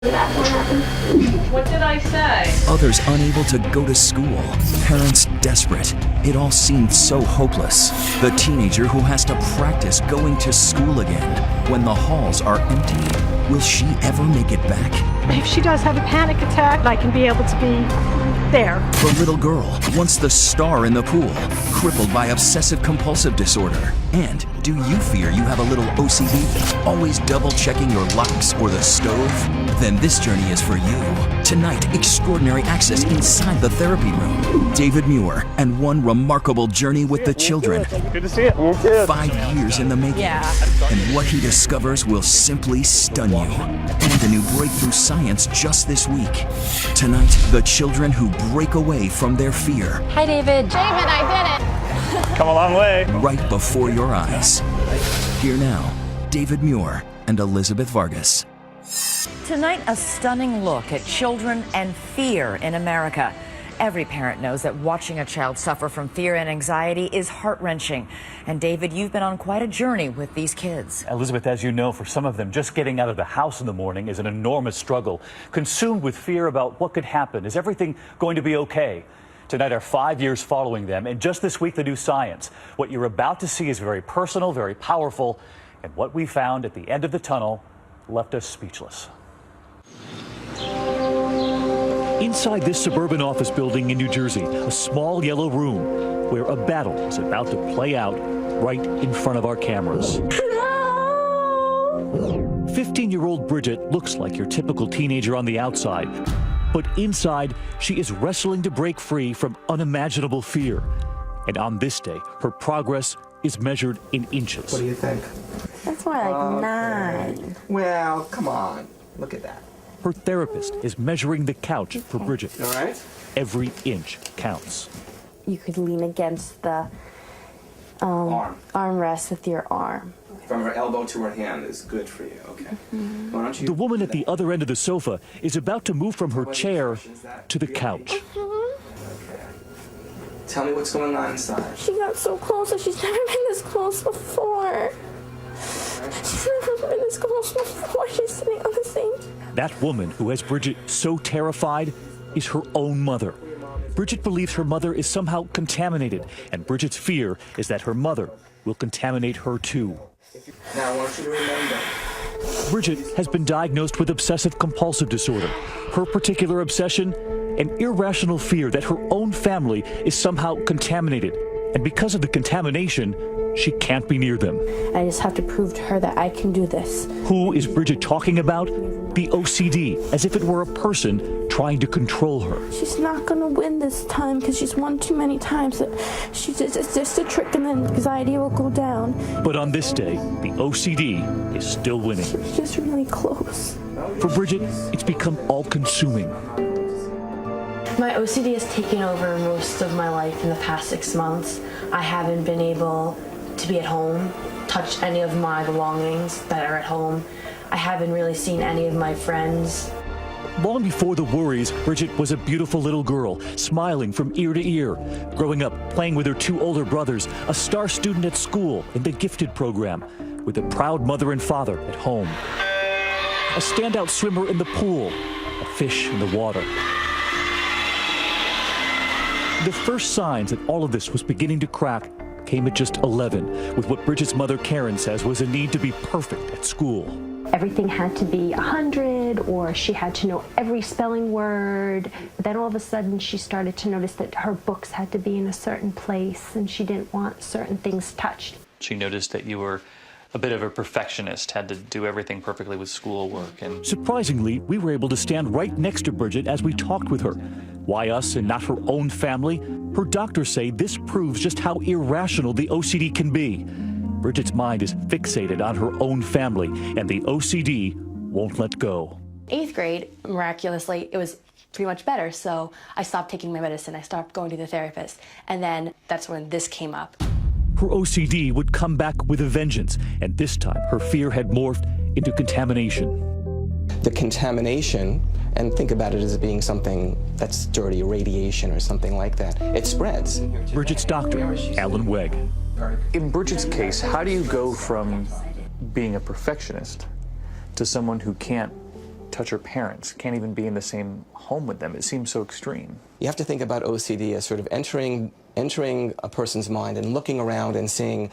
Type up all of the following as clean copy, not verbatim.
What did I say? Others unable to go to school. Parents desperate. It all seemed so hopeless. The teenager who has to practice going to school again when the halls are empty. Will she ever make it back? If she does have a panic attack, I can be able to be there. The little girl, once the star in the pool, crippled by obsessive-compulsive disorder. And do you fear you have a little OCD, always double-checking your locks or the stove? Then this journey is for you. Tonight, extraordinary access inside the therapy room. David Muir and one remarkable journey with the children. Good to see you. You too. 5 years in the making. And what he discovers will simply stun you. And a new breakthrough science just this week. Tonight, the children who break away from their fear. Hi, David. David, I did it. Come a long way. Right before your eyes. Here now, David Muir and Elizabeth Vargas. Tonight, a stunning look at children and fear in America. Every parent knows that watching a child suffer from fear and anxiety is heart-wrenching. And David, you've been on quite a journey with these kids. Elizabeth, as you know, for some of them, just getting out of the house in the morning is an enormous struggle. Consumed with fear about what could happen. Is everything going to be okay? Tonight are 5 years following them, and just this week, the new science. What you're about to see is very personal, very powerful, and what we found at the end of the tunnel left us speechless. Inside this suburban office building in New Jersey, a small yellow room where a battle is about to play out right in front of our cameras. 15-year-old Bridget looks like your typical teenager on the outside, but inside, she is wrestling to break free from unimaginable fear. And on this day, her progress is measured in inches. What do you think? That's more like 9. Well, come on. Look at that. Her therapist is measuring the couch for Bridget. All right. Every inch counts. You could lean against the armrest with your arm. From her elbow to her hand is good for you. Okay. Why don't you? The woman at the other end of the sofa is about to move from her chair to the couch. Tell me what's going on inside. She got so close and she's never been this close before. She's never been this close before. She's sitting on the same. That woman who has Bridget so terrified is her own mother. Bridget believes her mother is somehow contaminated, and Bridget's fear is that her mother will contaminate her too. Now I want you to remember. Bridget has been diagnosed with obsessive-compulsive disorder. Her particular obsession, an irrational fear that her own family is somehow contaminated. And because of the contamination, she can't be near them. I just have to prove to her that I can do this. Who is Bridget talking about? The OCD, as if it were a person trying to control her. She's not going to win this time because she's won too many times. It's just a trick and then anxiety will go down. But on this day, the OCD is still winning. She was just really close. For Bridget, it's become all-consuming. My OCD has taken over most of my life in the past 6 months. I haven't been able to be at home, touch any of my belongings that are at home. I haven't really seen any of my friends. Long before the worries, Bridget was a beautiful little girl, smiling from ear to ear. Growing up, playing with her 2 older brothers, a star student at school in the gifted program, with a proud mother and father at home. A standout swimmer in the pool, a fish in the water. The first signs that all of this was beginning to crack came at just 11, with what Bridget's mother Karen says was a need to be perfect at school. Everything had to be 100, or she had to know every spelling word. Then all of a sudden she started to notice that her books had to be in a certain place and she didn't want certain things touched. She noticed that you were a bit of a perfectionist, had to do everything perfectly with schoolwork. And surprisingly, we were able to stand right next to Bridget as we talked with her. Why us and not her own family? Her doctors say this proves just how irrational the OCD can be. Bridget's mind is fixated on her own family, and the OCD won't let go. 8th grade, miraculously, it was pretty much better, so I stopped taking my medicine. I stopped going to the therapist, and then that's when this came up. Her OCD would come back with a vengeance, and this time her fear had morphed into contamination. The contamination, and think about it as being something that's dirty, radiation or something like that, it spreads. Bridget's doctor, Alan Wegg. in Bridget's case, how do you go from being a perfectionist to someone who can't touch her parents, can't even be in the same home with them. It seems so extreme. You have to think about OCD as sort of entering a person's mind and looking around and saying,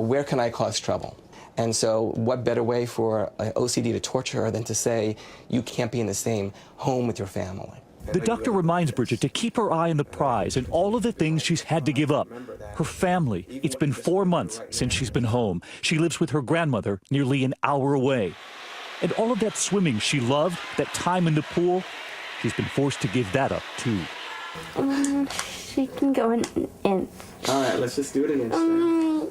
where can I cause trouble? And so what better way for an OCD to torture her than to say, you can't be in the same home with your family? The doctor reminds Bridget to keep her eye on the prize and all of the things she's had to give up. Her family. It's been 4 months since she's been home. She lives with her grandmother nearly an hour away. And all of that swimming she loved, that time in the pool, she's been forced to give that up, too. She can go an inch. All right, let's just do it an inch then.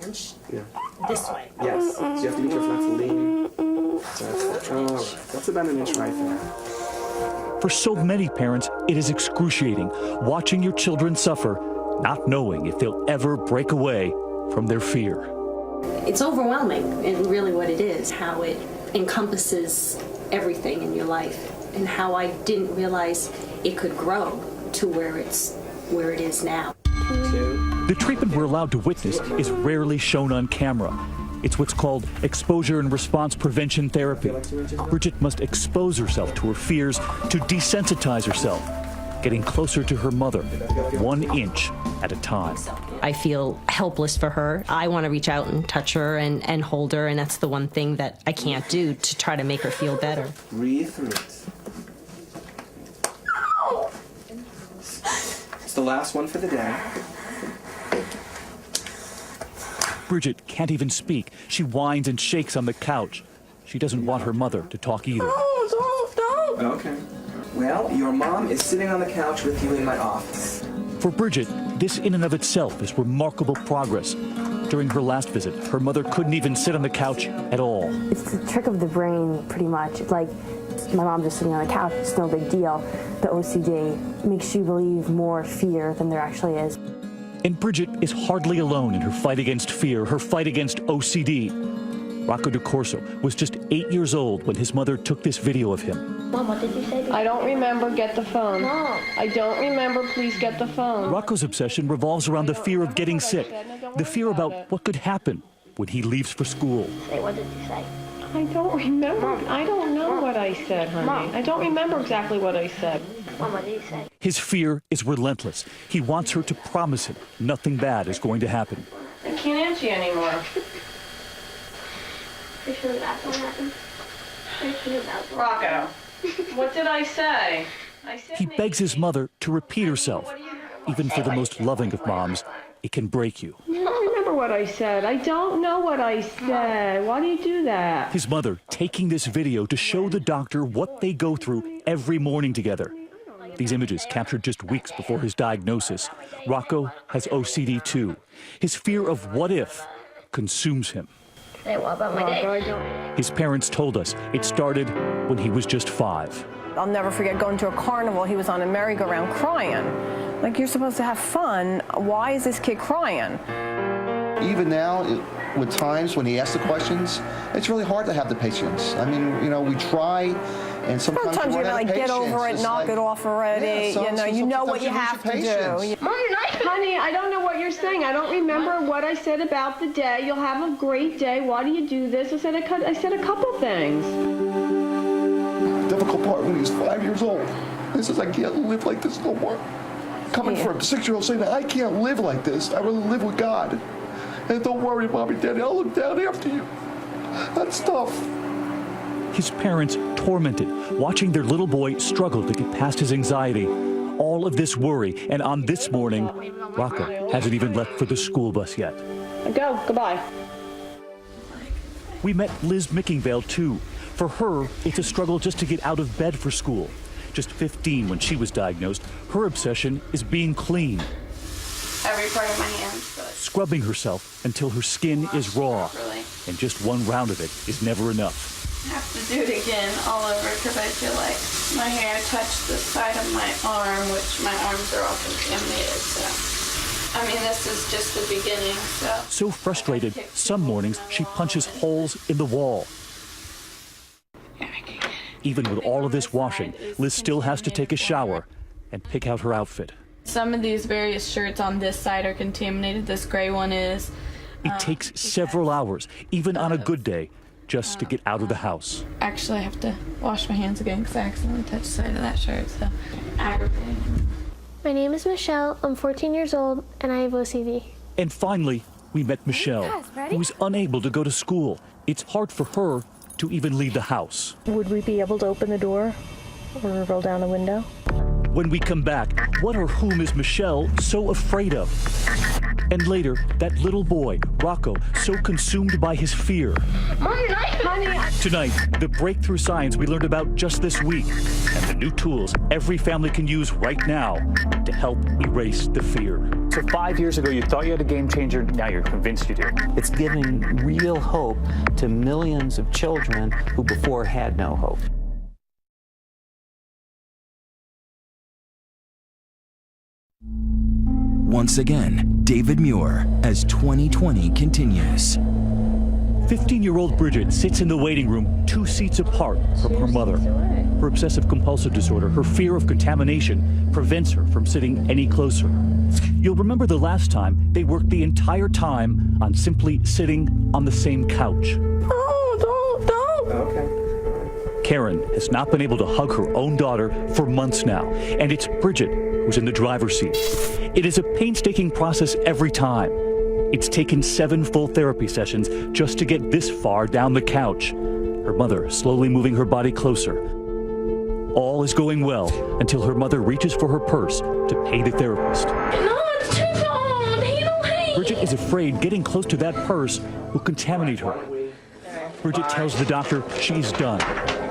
Inch? Yeah. This way. Yes. So you have to be careful not to lean. All right. That's about an inch right there. For so many parents, it is excruciating watching your children suffer, not knowing if they'll ever break away from their fear. It's overwhelming, and really what it is, how it encompasses everything in your life, and how I didn't realize it could grow to where it is now. The treatment we're allowed to witness is rarely shown on camera. It's what's called exposure and response prevention therapy. Bridget must expose herself to her fears to desensitize herself, getting closer to her mother, 1 inch at a time. I feel helpless for her. I want to reach out and touch her and hold her, and that's the one thing that I can't do to try to make her feel better. Breathe through it. It's the last one for the day. Bridget can't even speak. She whines and shakes on the couch. She doesn't want her mother to talk either. Don't. Okay. Well, your mom is sitting on the couch with you in my office. For Bridget, this in and of itself is remarkable progress. During her last visit, her mother couldn't even sit on the couch at all. It's the trick of the brain, pretty much. It's like my mom just sitting on the couch. It's no big deal. The OCD makes you believe more fear than there actually is. And Bridget is hardly alone in her fight against fear, her fight against OCD. Rocco DeCorso was just 8 years old when his mother took this video of him. Mom, what did you say? I don't remember. Get the phone. Mom. I don't remember. Please get the phone. Rocco's obsession revolves around the fear of getting sick, the fear about what could happen when he leaves for school. Say, what did you say? I don't remember. Mom. I don't know Mom. what I said, honey. Mom. I don't remember exactly what I said. Mom, what did you say? His fear is relentless. He wants her to promise him nothing bad is going to happen. I can't answer you anymore. You sure that's what happened? You sure that's what Rocco, what did I say? I said He begs his mother to repeat herself. Even for the most loving of moms, it can break you. I don't remember what I said. I don't know what I said. Why do you do that? His mother taking this video to show the doctor what they go through every morning together. These images captured just weeks before his diagnosis. Rocco has OCD too. His fear of what if consumes him. Say, what about my day? His parents told us it started when he was just 5. I'll never forget going to a carnival. He was on a merry-go-round crying. Like, you're supposed to have fun. Why is this kid crying? Even now, with times when he asks the questions, it's really hard to have the patience. I mean, you know, we try, and sometimes you're like, get over it, knock it off already. Yeah, you know what you have to do. Honey, I don't know what you're saying. I don't remember what I said about the day. You'll have a great day. Why do you do this? I said a couple things. The difficult part when he was 5 years old. He says, I can't live like this no more. Coming from a 6-year-old saying, I can't live like this. I really live with God. And don't worry, Mommy, Daddy, I'll look down after you. That's tough. His parents tormented, watching their little boy struggle to get past his anxiety. All of this worry, and on this morning, Rocco hasn't even left for the school bus yet. Go. Goodbye. We met Liz Mickingvale, too. For her, it's a struggle just to get out of bed for school. Just 15 when she was diagnosed, her obsession is being clean. Every part of my hands. Scrubbing herself until her skin is raw. And just one round of it is never enough. I have to do it again all over because I feel like my hair touched the side of my arm, which my arms are all contaminated. So, I mean, this is just the beginning. So frustrated, some mornings she punches holes in the wall. Even with all of this washing, Liz still has to take a shower and pick out her outfit. Some of these various shirts on this side are contaminated. This gray one is. It takes several hours, even on a good day, just to get out of the house. Actually, I have to wash my hands again because I accidentally touched the side of that shirt, so aggravating. My name is Michelle. I'm 14 years old, and I have OCD. And finally, we met Michelle, who is unable to go to school. It's hard for her to even leave the house. Would we be able to open the door or roll down the window? When we come back, what or whom is Michelle so afraid of? And later, that little boy, Rocco, so consumed by his fear. Tonight, the breakthrough science we learned about just this week and the new tools every family can use right now to help erase the fear. So 5 years ago, you thought you had a game changer. Now you're convinced you do. It's giving real hope to millions of children who before had no hope. Once again, David Muir, as 2020 continues. 15-year-old Bridget sits in the waiting room 2 seats apart from her mother. Her obsessive-compulsive disorder, her fear of contamination, prevents her from sitting any closer. You'll remember the last time they worked the entire time on simply sitting on the same couch. Oh, don't. Okay. Karen has not been able to hug her own daughter for months now, and it's Bridget who's in the driver's seat. It is a painstaking process every time. It's taken 7 full therapy sessions just to get this far down the couch. Her mother slowly moving her body closer. All is going well until her mother reaches for her purse to pay the therapist. No, it's too long. He don't hate. Bridget is afraid getting close to that purse will contaminate her. Bridget tells the doctor she's done.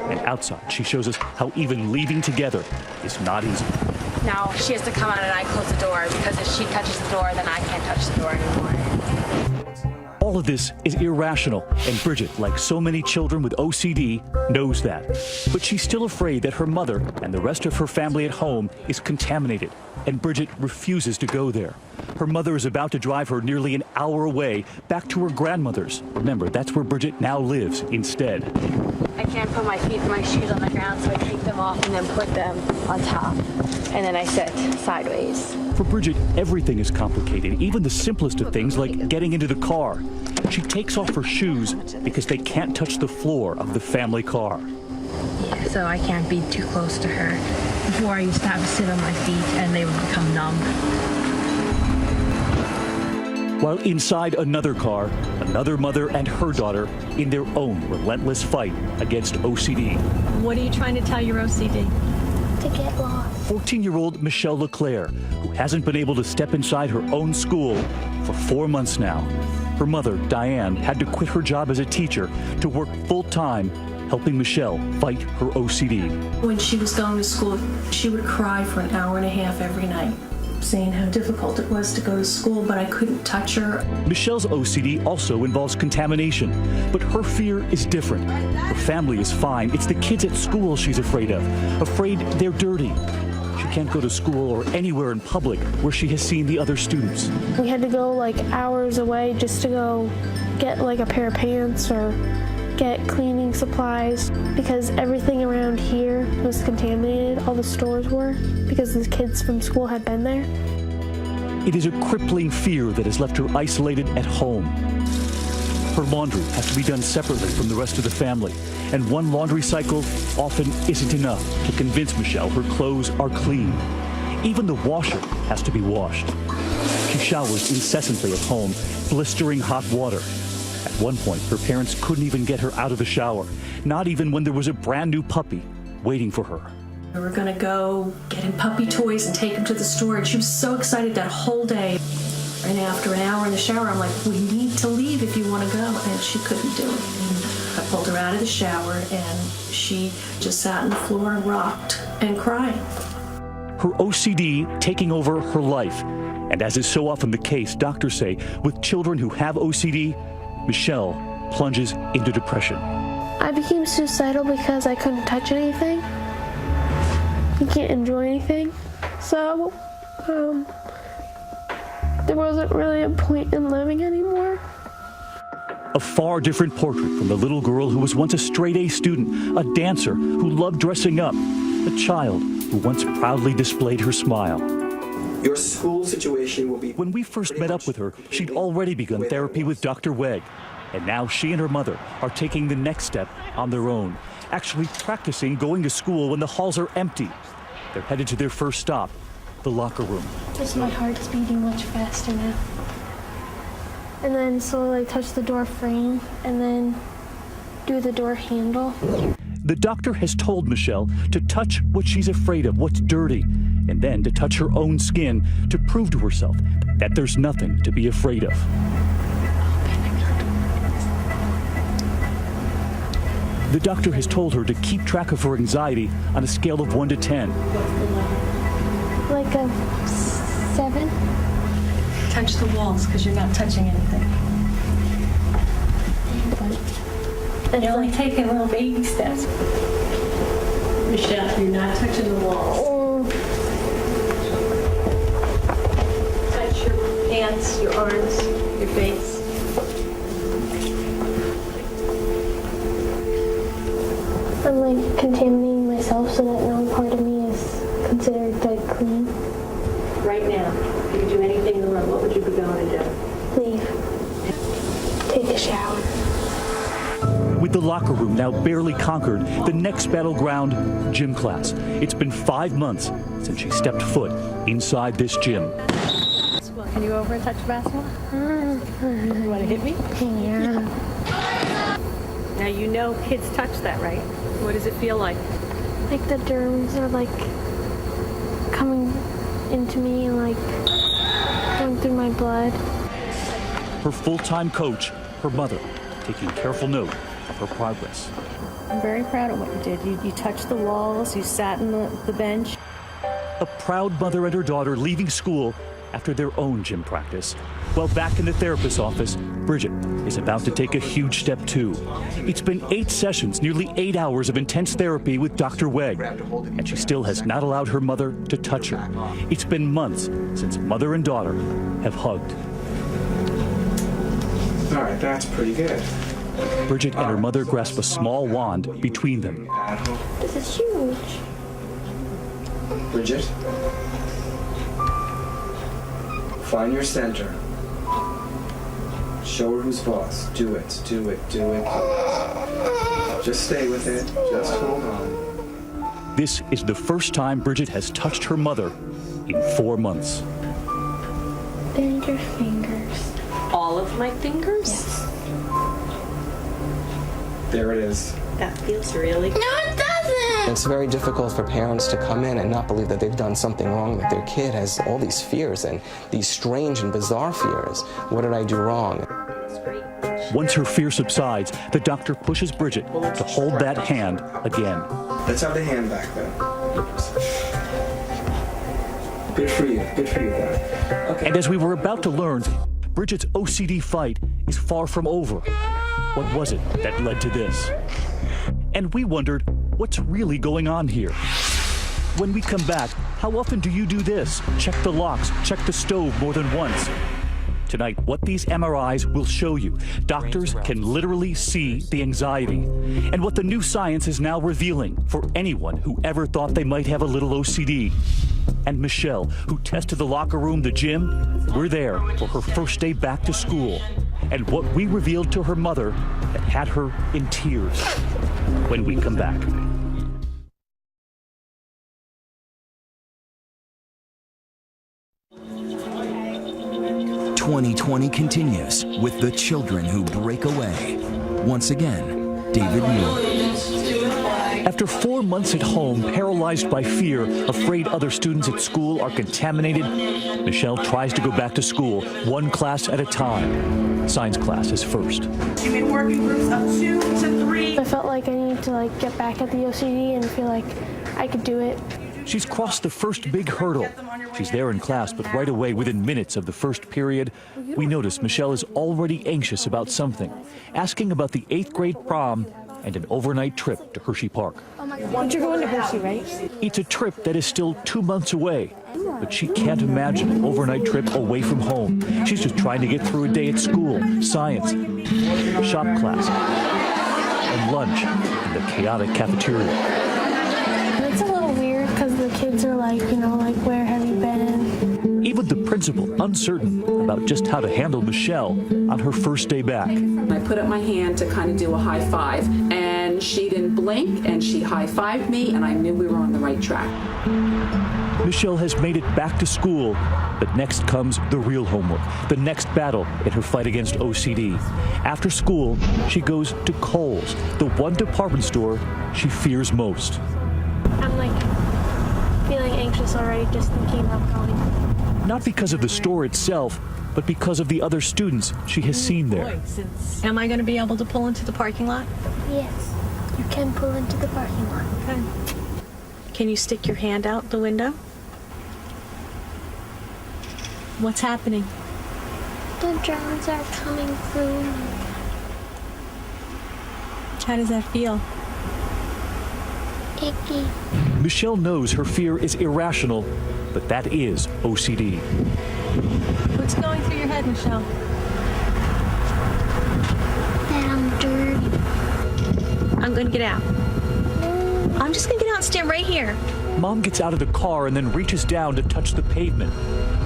And outside, she shows us how even leaving together is not easy. Now she has to come out and I close the door, because if she touches the door, then I can't touch the door anymore. All of this is irrational, and Bridget, like so many children with OCD, knows that. But she's still afraid that her mother and the rest of her family at home is contaminated, and Bridget refuses to go there. Her mother is about to drive her nearly an hour away back to her grandmother's. Remember, that's where Bridget now lives instead. I can't put my feet and my shoes on the ground, so I take them off and then put them on top. And then I sit sideways. For Bridget, everything is complicated, even the simplest of things like getting into the car. She takes off her shoes because they can't touch the floor of the family car. So I can't be too close to her. Before I used to have to sit on my feet and they would become numb. While inside another car, another mother and her daughter in their own relentless fight against OCD. What are you trying to tell your OCD? To get lost. 14-year-old Michelle LeClaire, who hasn't been able to step inside her own school for 4 months now. Her mother, Diane, had to quit her job as a teacher to work full-time, helping Michelle fight her OCD. When she was going to school, she would cry for an hour and a half every night, saying how difficult it was to go to school, but I couldn't touch her. Michelle's OCD also involves contamination, but her fear is different. Her family is fine. It's the kids at school she's afraid of, afraid they're dirty. She can't go to school or anywhere in public where she has seen the other students. We had to go like hours away just to go get like a pair of pants or get cleaning supplies, because everything around here was contaminated, all the stores were, because the kids from school had been there. It is a crippling fear that has left her isolated at home. Her laundry has to be done separately from the rest of the family, and one laundry cycle often isn't enough to convince Michelle her clothes are clean. Even the washer has to be washed. She showers incessantly at home, blistering hot water. At one point, her parents couldn't even get her out of the shower, not even when there was a brand new puppy waiting for her. We were gonna go get him puppy toys and take him to the store, and she was so excited that whole day. And after an hour in the shower, I'm like, we need to leave if you want to go, and she couldn't do it. I pulled her out of the shower, and she just sat on the floor and rocked and cried. Her OCD taking over her life. And as is so often the case, doctors say, with children who have OCD, Michelle plunges into depression. I became suicidal because I couldn't touch anything. You can't enjoy anything. So, there wasn't really a point in living anymore. A far different portrait from the little girl who was once a straight-A student, a dancer who loved dressing up, a child who once proudly displayed her smile. Your school situation will be... When we first met up with her, she'd already begun therapy with Dr. Weg. And now she and her mother are taking the next step on their own, actually practicing going to school when the halls are empty. They're headed to their first stop, the locker room. Just my heart's beating much faster now. And then slowly touch the door frame and then do the door handle. The doctor has told Michelle to touch what she's afraid of, what's dirty, and then to touch her own skin to prove to herself that there's nothing to be afraid of. The doctor has told her to keep track of her anxiety on a scale of 1 to 10. Like a 7. Touch the walls because you're not touching anything. You're only taking little baby steps. Michelle, you're not touching the walls. Touch your hands, your arms, your face. I'm like contaminating myself so that no part of me is considered like clean. Right now, if you could do anything in the room, what would you be going to do? Leave. Take a shower. With the locker room now barely conquered, the next battleground, gym class. It's been 5 months since she stepped foot inside this gym. Can you go over and touch the basketball? You want to hit me? Yeah. Now you know kids touch that, right? What does it feel like? Like the germs are like coming into me and like going through my blood. Her full-time coach, her mother, taking careful note of her progress. I'm very proud of what you did. You touched the walls, you sat in the bench. A proud mother and her daughter leaving school after their own gym practice. While back in the therapist's office, Bridget is about to take a huge step too. It's been 8 sessions, nearly 8 hours of intense therapy with Dr. Weg, and she still has not allowed her mother to touch her. It's been months since mother and daughter have hugged. All right, that's pretty good. Bridget and her mother grasp a small wand between them. This is huge. Bridget, find your center. Show her who's boss. Do it, do it, do it. Just stay with it. Just hold on. This is the first time Bridget has touched her mother in 4 months. Bend your fingers. All of my fingers? Yes. There it is. That feels really good. No, it doesn't! It's very difficult for parents to come in and not believe that they've done something wrong, that their kid has all these fears and these strange and bizarre fears. What did I do wrong? Once her fear subsides, the doctor pushes Bridget to hold that hand again. Let's have the hand back then. Good for you. Good for you, boy. Okay. And as we were about to learn, Bridget's OCD fight is far from over. What was it that led to this? And we wondered, what's really going on here? When we come back, how often do you do this? Check the locks, check the stove more than once. Tonight, what these MRIs will show you. Doctors can literally see the anxiety. And what the new science is now revealing for anyone who ever thought they might have a little OCD. And Michelle, who tested the locker room, the gym, we're there for her first day back to school. And what we revealed to her mother that had her in tears when we come back. 2020 continues with the children who break away. Once again, David Muir. After 4 months at home, paralyzed by fear, afraid other students at school are contaminated, Michelle tries to go back to school, 1 class at a time. Science class is first. You mean working groups of 2 to 3? I felt like I needed to get back at the OCD and feel like I could do it. She's crossed the first big hurdle. She's there in class, but right away, within minutes of the first period, we notice Michelle is already anxious about something, asking about the 8th grade prom and an overnight trip to Hershey Park. But you're going to Hershey, right? It's a trip that is still 2 months away, but she can't imagine an overnight trip away from home. She's just trying to get through a day at school, science, shop class, and lunch in the chaotic cafeteria. It's a little weird because the kids are like, where have you been? Even the principal, uncertain, about just how to handle Michelle on her first day back. I put up my hand to kind of do a high five, and she didn't blink, and she high-fived me, and I knew we were on the right track. Michelle has made it back to school, but next comes the real homework, the next battle in her fight against OCD. After school, she goes to Kohl's, the one department store she fears most. I'm feeling anxious already just thinking about going. Not because of the store itself, but because of the other students she has seen there. Am I going to be able to pull into the parking lot? Yes, you can pull into the parking lot. Okay. Can you stick your hand out the window? What's happening? The drones are coming through. How does that feel? Icky. Michelle knows her fear is irrational, but that is OCD. What's going through your head, Michelle? That I'm dirty. I'm going to get out. I'm just going to get out and stand right here. Mom gets out of the car and then reaches down to touch the pavement.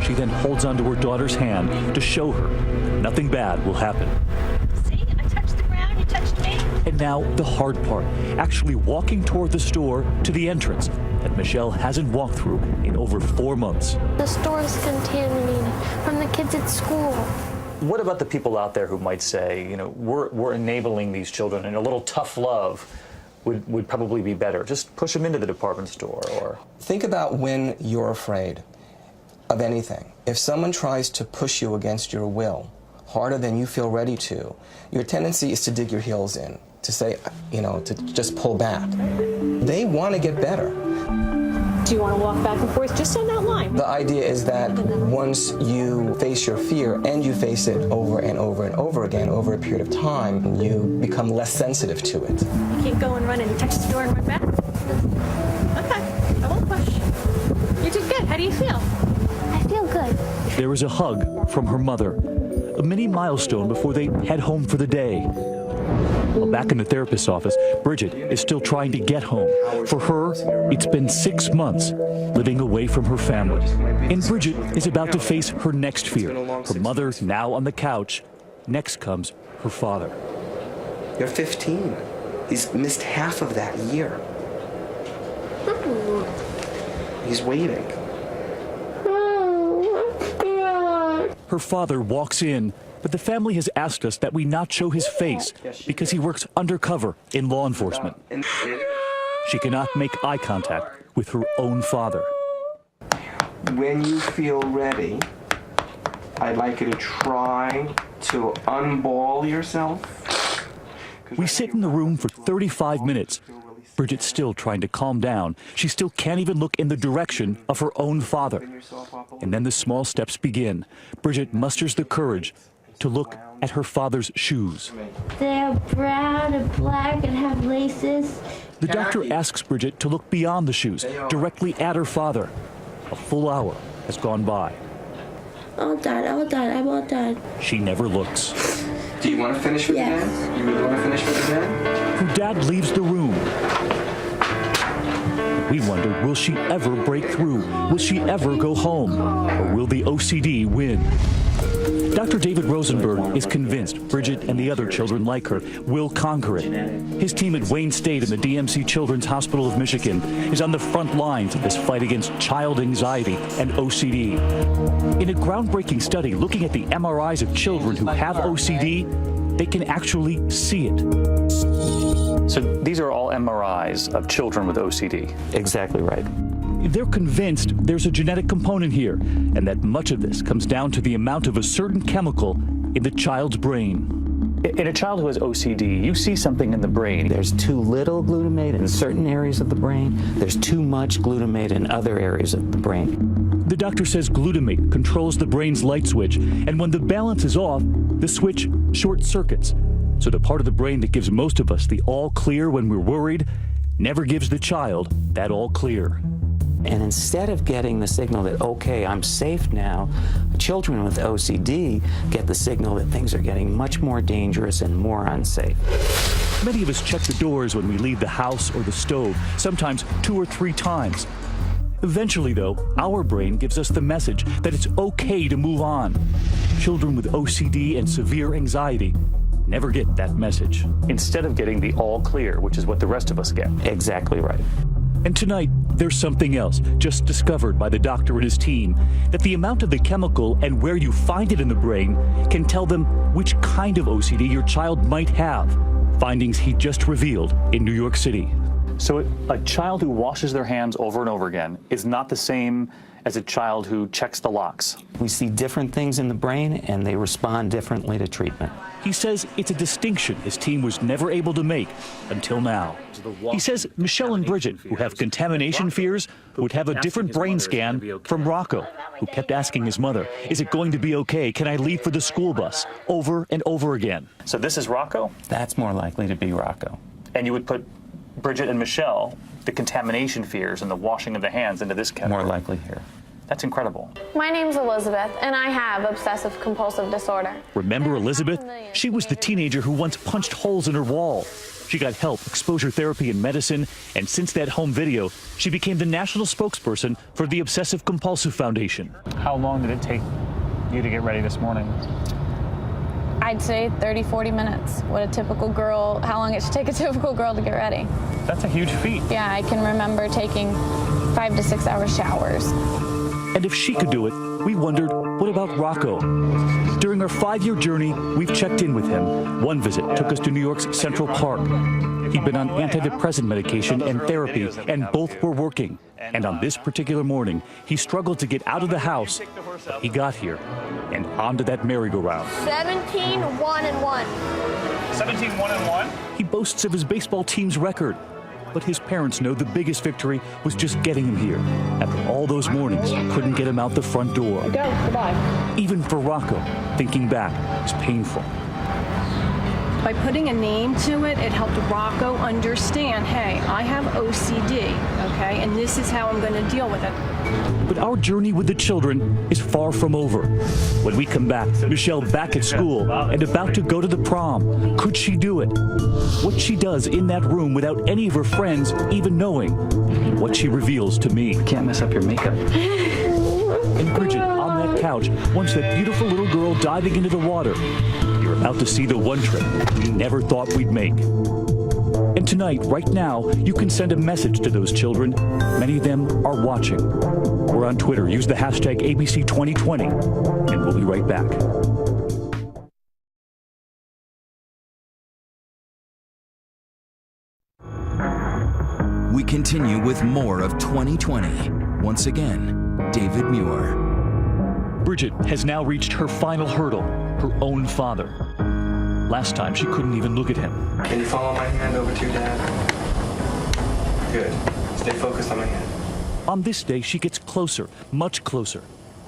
She then holds onto her daughter's hand to show her nothing bad will happen. See, I touched the ground, you touched me. And now the hard part, actually walking toward the store to the entrance that Michelle hasn't walked through in over 4 months. The store is contaminated from the kids at school. What about the people out there who might say, you know, we're enabling these children and a little tough love would probably be better? Just push them into the department store or... Think about when you're afraid of anything. If someone tries to push you against your will, harder than you feel ready to, your tendency is to dig your heels in, to say, you know, to just pull back. They want to get better. Do you want to walk back and forth just on that line? The idea is that once you face your fear and you face it over and over and over again over a period of time, you become less sensitive to it. You can't go and run and touch the door and run back? Okay, I won't push. You did good. How do you feel? I feel good. There is a hug from her mother, a mini milestone before they head home for the day. Well, back in the therapist's office, Bridget is still trying to get home. For her, it's been 6 months living away from her family. And Bridget is about to face her next fear. Her mother now on the couch. Next comes her father. You're 15. He's missed half of that year. He's waiting. Her father walks in, but the family has asked us that we not show his face because he works undercover in law enforcement. She cannot make eye contact with her own father. When you feel ready, I'd like you to try to unball yourself. We sit in the room for 35 minutes. Bridget's still trying to calm down. She still can't even look in the direction of her own father. And then the small steps begin. Bridget musters the courage to look at her father's shoes. They're brown and black and have laces. The doctor asks Bridget to look beyond the shoes, directly at her father. A full hour has gone by. All done, I'm all done. She never looks. Do you want to finish with the dad? You really want to finish with the dad? Her dad leaves the room. We wonder, will she ever break through? Will she ever go home? Or will the OCD win? Dr. David Rosenberg is convinced Bridget and the other children like her will conquer it. His team at Wayne State and the DMC Children's Hospital of Michigan is on the front lines of this fight against child anxiety and OCD. In a groundbreaking study looking at the MRIs of children who have OCD, they can actually see it. So these are all MRIs of children with OCD. Exactly right. They're convinced there's a genetic component here, and that much of this comes down to the amount of a certain chemical in the child's brain. In a child who has OCD, you see something in the brain. There's too little glutamate in certain areas of the brain. There's too much glutamate in other areas of the brain. The doctor says glutamate controls the brain's light switch, and when the balance is off, the switch short circuits. So the part of the brain that gives most of us the all clear when we're worried never gives the child that all clear. And instead of getting the signal that, okay, I'm safe now, children with OCD get the signal that things are getting much more dangerous and more unsafe. Many of us check the doors when we leave the house or the stove, sometimes 2 or 3 times. Eventually, though, our brain gives us the message that it's okay to move on. children with OCD and severe anxiety never get that message. Instead of getting the all clear, which is what the rest of us get. Exactly right. And tonight, there's something else just discovered by the doctor and his team, that the amount of the chemical and where you find it in the brain can tell them which kind of OCD your child might have. Findings he just revealed in New York City. So a child who washes their hands over and over again is not the same as a child who checks the locks. We see different things in the brain, and they respond differently to treatment. He says it's a distinction his team was never able to make until now. He says Michelle and Bridget, who have contamination fears, would have a different brain scan from Rocco, who kept asking his mother, is it going to be okay? Can I leave for the school bus? Over and over again. So this is Rocco? That's more likely to be Rocco. And you would put Bridget and Michelle, the contamination fears and the washing of the hands, into this category? More likely here. That's incredible. My name's Elizabeth, and I have obsessive compulsive disorder. Remember Elizabeth? She was the teenager who once punched holes in her wall. She got help, exposure therapy, and medicine, and since that home video, she became the national spokesperson for the Obsessive Compulsive Foundation. How long did it take you to get ready this morning? I'd say 30, 40 minutes. What a typical girl, how long it should take a typical girl to get ready. That's a huge feat. Yeah, I can remember taking 5 to 6 hour showers. And if she could do it, we wondered, what about Rocco? During our 5-year journey, we've checked in with him. One visit took us to New York's Central Park. He'd been on antidepressant medication and therapy, and both were working. And on this particular morning, he struggled to get out of the house, but he got here and onto that merry-go-round. 17-1-1. 17-1-1? He boasts of his baseball team's record, but his parents know the biggest victory was just getting him here. After all those mornings, couldn't get him out the front door. Go, goodbye. Even for Rocco, thinking back is painful. By putting a name to it, it helped Rocco understand, hey, I have OCD, okay, and this is how I'm going to deal with it. But our journey with the children is far from over. When we come back, Michelle back at school and about to go to the prom. Could she do it? What she does in that room without any of her friends even knowing. What she reveals to me. Can't mess up your makeup. And Bridget, on that couch, watched that beautiful little girl diving into the water. You're about to see the one trip we never thought we'd make. And tonight, right now, you can send a message to those children. Many of them are watching. We're on Twitter. Use the hashtag ABC2020, and we'll be right back. We continue with more of 2020. Once again, David Muir. Bridget has now reached her final hurdle, her own father. Last time, she couldn't even look at him. Can you follow my hand over to your dad? Good. Stay focused on my hand. On this day, she gets closer, much closer,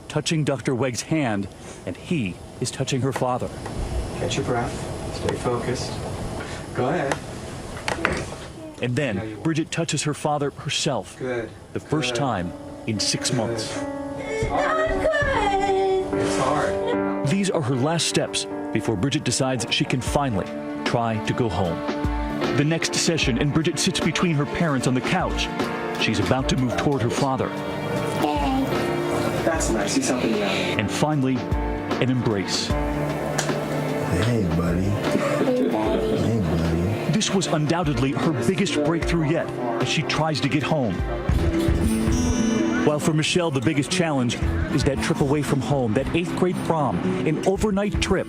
touching Dr. Wegg's hand, and he is touching her father. Catch your breath. Stay focused. Go ahead. And then, Bridget touches her father herself. Good. The first time in 6 months. It's hard. These are her last steps before Bridget decides she can finally try to go home. The next session, and Bridget sits between her parents on the couch. She's about to move toward her father. That's nice. He's helping you out. And finally, an embrace. Hey, buddy. Hey, buddy. Hey, buddy. This was undoubtedly her biggest breakthrough yet as she tries to get home. While for Michelle, the biggest challenge is that trip away from home, that 8th grade prom, an overnight trip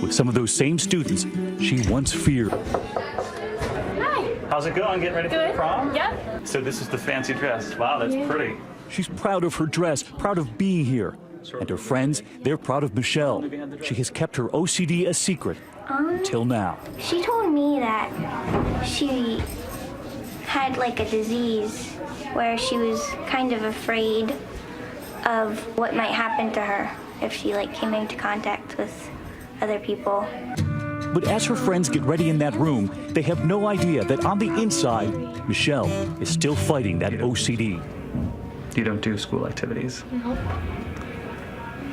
with some of those same students she once feared. Hi. How's it going? Getting ready for the prom? Yep. So this is the fancy dress. Wow, that's pretty. She's proud of her dress, proud of being here. And her friends, they're proud of Michelle. She has kept her OCD a secret until now. She told me that she had like a disease where she was kind of afraid of what might happen to her if she like came into contact with other people. But as her friends get ready in that room, they have no idea that on the inside, Michelle is still fighting that OCD. You don't do school activities. Nope.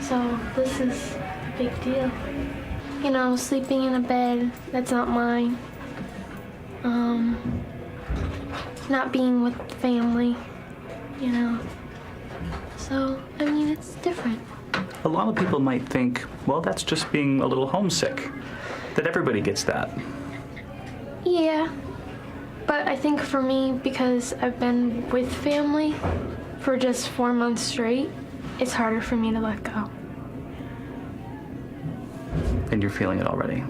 So this is a big deal. You know, sleeping in a bed that's not mine. Not being with family, you know. So, I mean, it's different. A lot of people might think, well, that's just being a little homesick, that everybody gets that. Yeah, but I think for me, because I've been with family for just 4 months straight, it's harder for me to let go. And you're feeling it already.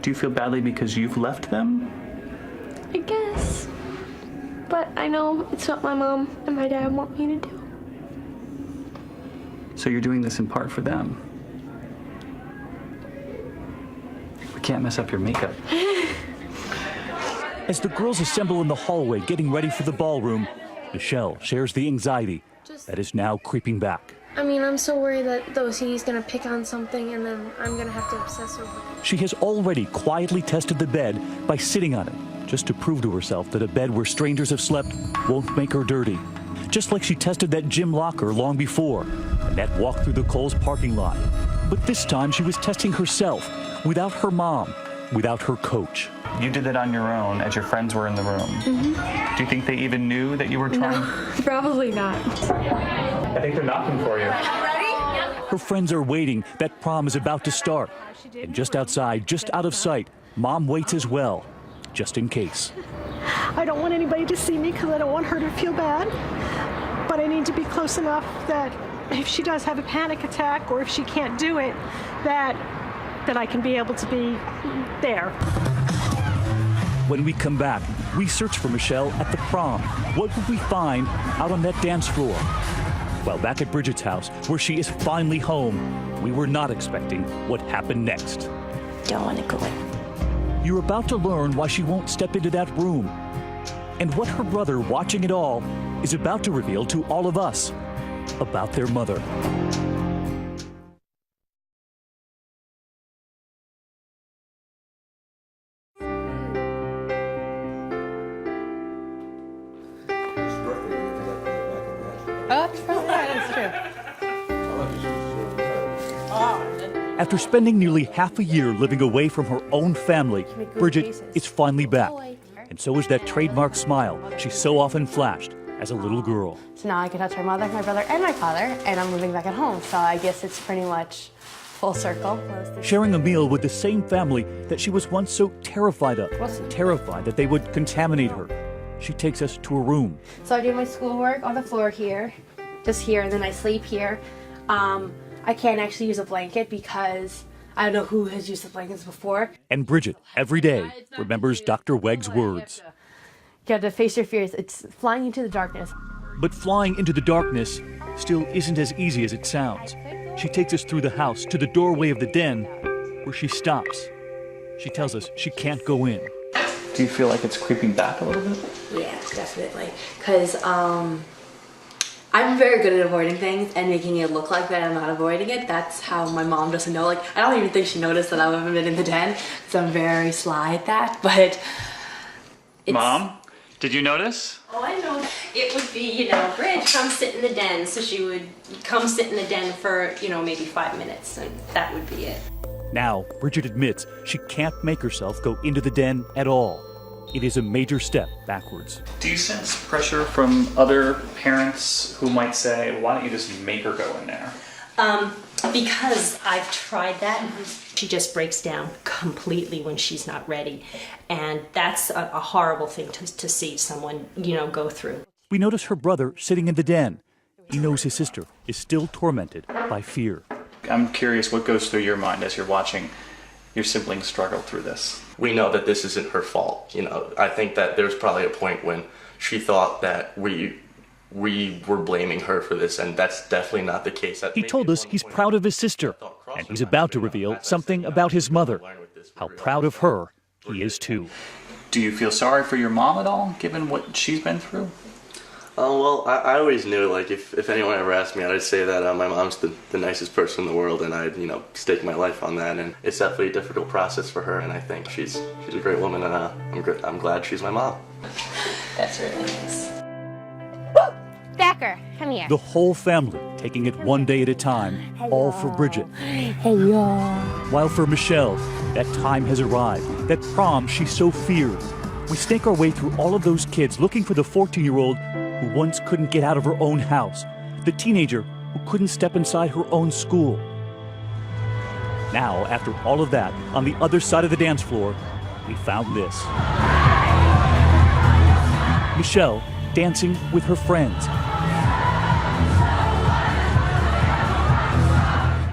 Do you feel badly because you've left them? I guess. But I know it's what my mom and my dad want me to do. So you're doing this in part for them. We can't mess up your makeup. As the girls assemble in the hallway getting ready for the ballroom, Michelle shares the anxiety that is now creeping back. I mean, I'm so worried that the OCD is going to pick on something and then I'm going to have to obsess over it. She has already quietly tested the bed by sitting on it, just to prove to herself that a bed where strangers have slept won't make her dirty. Just like she tested that gym locker long before, and that walk through the Kohl's parking lot. But this time she was testing herself, without her mom, without her coach. You did that on your own as your friends were in the room. Mm-hmm. Do you think they even knew that you were trying? No, probably not. I think they're knocking for you. Her friends are waiting. That prom is about to start. And just outside, just out of sight, Mom waits as well, just in case. I don't want anybody to see me because I don't want her to feel bad. But I need to be close enough that if she does have a panic attack or if she can't do it, that I can be able to be there. When we come back, we search for Michelle at the prom. What will we find out on that dance floor? While back at Bridget's house, where she is finally home, we were not expecting what happened next. Don't want to go in. You're about to learn why she won't step into that room, and what her brother, watching it all, is about to reveal to all of us about their mother. After spending nearly half a year living away from her own family, Bridget is finally back. And so is that trademark smile she so often flashed as a little girl. So now I can touch my mother, my brother, and my father, and I'm living back at home. So I guess it's pretty much full circle. Sharing a meal with the same family that she was once so terrified of, terrified that they would contaminate her. She takes us to a room. So I do my schoolwork on the floor here, just here, and then I sleep here. I can't actually use a blanket because I don't know who has used the blankets before. And Bridget, every day, remembers Dr. Wegg's words. You have to face your fears. It's flying into the darkness. But flying into the darkness still isn't as easy as it sounds. She takes us through the house to the doorway of the den, where she stops. She tells us she can't go in. Do you feel like it's creeping back a little bit? Yeah, definitely. Because I'm very good at avoiding things and making it look like that I'm not avoiding it. That's how my mom doesn't know. Like, I don't even think she noticed that I haven't been in the den, because I'm very sly at that. But Mom, did you notice? Oh, I know. It would be, Bridge, come sit in the den. So she would come sit in the den for, maybe 5 minutes, and that would be it. Now, Bridget admits she can't make herself go into the den at all. It is a major step backwards. Do you sense pressure from other parents who might say, why don't you just make her go in there? Because I've tried that. She just breaks down completely when she's not ready. And that's a horrible thing to see someone, go through. We notice her brother sitting in the den. He knows his sister is still tormented by fear. I'm curious what goes through your mind as you're watching your siblings struggle through this. We know that this isn't her fault. I think that there's probably a point when she thought that we were blaming her for this, and that's definitely not the case. He told us he's proud of his sister, and he's about to reveal something about his mother. How proud of her he is too. Do you feel sorry for your mom at all, given what she's been through? Well, I always knew, if anyone ever asked me, I'd say that my mom's the nicest person in the world, and I'd, stake my life on that. And it's definitely a difficult process for her, and I think she's a great woman, and I'm glad she's my mom. That's really nice. Thacker, come here. The whole family taking it one day at a time, all for Bridget. Hey, y'all. While for Michelle, that time has arrived, that prom she so feared. We snake our way through all of those kids looking for the 14-year-old who once couldn't get out of her own house, the teenager who couldn't step inside her own school. Now, after all of that, on the other side of the dance floor, we found this. Michelle dancing with her friends.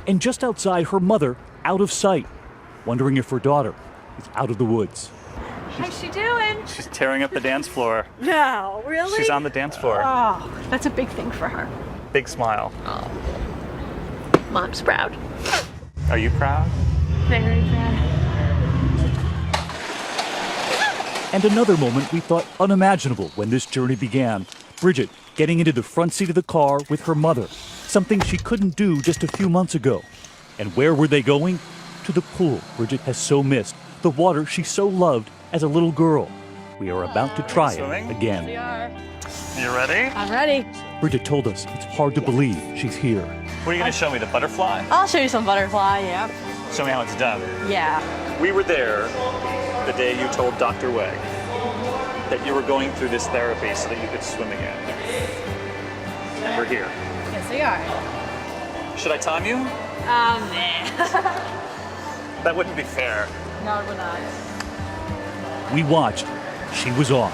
And just outside, her mother out of sight, wondering if her daughter is out of the woods. How's she doing? She's tearing up the dance floor. No, really? She's on the dance floor. Oh, that's a big thing for her. Big smile. Oh. Mom's proud. Are you proud? Very proud. And another moment we thought unimaginable when this journey began. Bridget getting into the front seat of the car with her mother, something she couldn't do just a few months ago. And where were they going? To the pool Bridget has so missed, the water she so loved as a little girl. We are about to try it again. You ready? I'm ready. Bridget told us it's hard to believe she's here. What are you going to show me, the butterfly? I'll show you some butterfly, yeah. Show me how it's done. Yeah. We were there the day you told Dr. Wegg that you were going through this therapy so that you could swim again. And we're here. Yes, we are. Should I time you? Nah. That wouldn't be fair. No, we're not. We watched. She was off.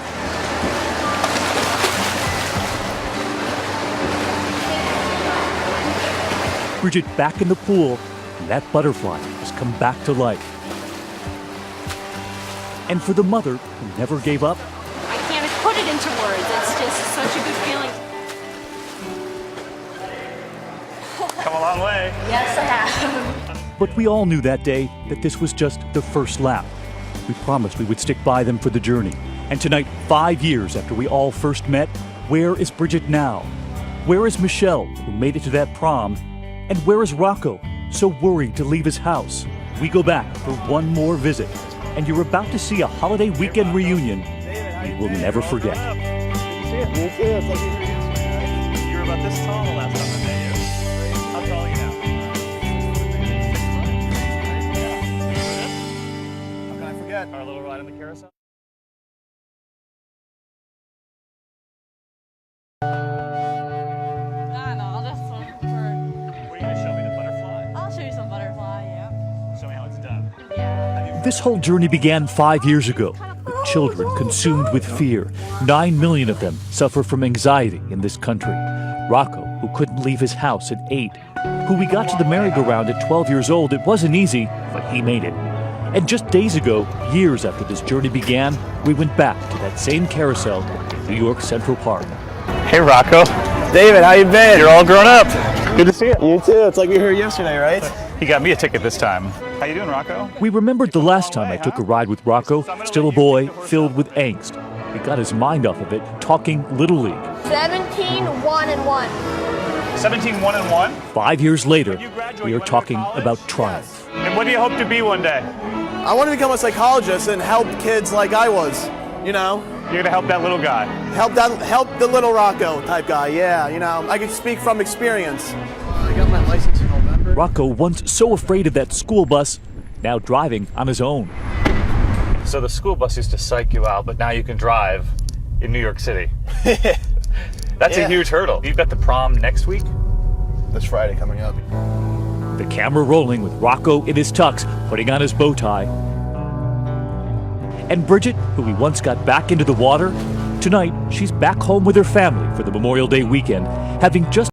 Bridget back in the pool, and that butterfly has come back to life. And for the mother who never gave up, I can't put it into words. It's just such a good feeling. Come a long way. Yes, I have. but we all knew that day that this was just the first lap. We promised we would stick by them for the journey. And tonight, 5 years after we all first met, where is Bridget now? Where is Michelle, who made it to that prom? And where is Rocco, so worried to leave his house? We go back for one more visit, and you're about to see a holiday weekend reunion you will never forget. You too. It's like you were about this tall the last time I met you. How tall are you now? How can I forget? Our little ride on the carousel? This whole journey began 5 years ago, with children consumed with fear. 9 million of them suffer from anxiety in this country. Rocco, who couldn't leave his house at 8, who we got to the merry-go-round at 12 years old. It wasn't easy, but he made it. And just days ago, years after this journey began, we went back to that same carousel in New York Central Park. Hey, Rocco. David, how you been? You're all grown up. Good to see you. You too. It's like we were here yesterday, right? He got me a ticket this time. How you doing, Rocco? We remembered the last time I took a ride with Rocco, still a boy, filled with angst. He got his mind off of it, talking Little League. 17-1-1. 17-1-1? 5 years later, we are talking about triumph. And what do you hope to be one day? I want to become a psychologist and help kids like I was, you know? You're gonna help that little guy. Help the little Rocco type guy, yeah, you know. I can speak from experience. I got my license in November. Rocco, once so afraid of that school bus, now driving on his own. So the school bus used to psych you out, but now you can drive in New York City. That's a huge hurdle. You've got the prom next week? This Friday coming up. The camera rolling with Rocco in his tux, putting on his bow tie. And Bridget, who we once got back into the water, tonight she's back home with her family for the Memorial Day weekend, having just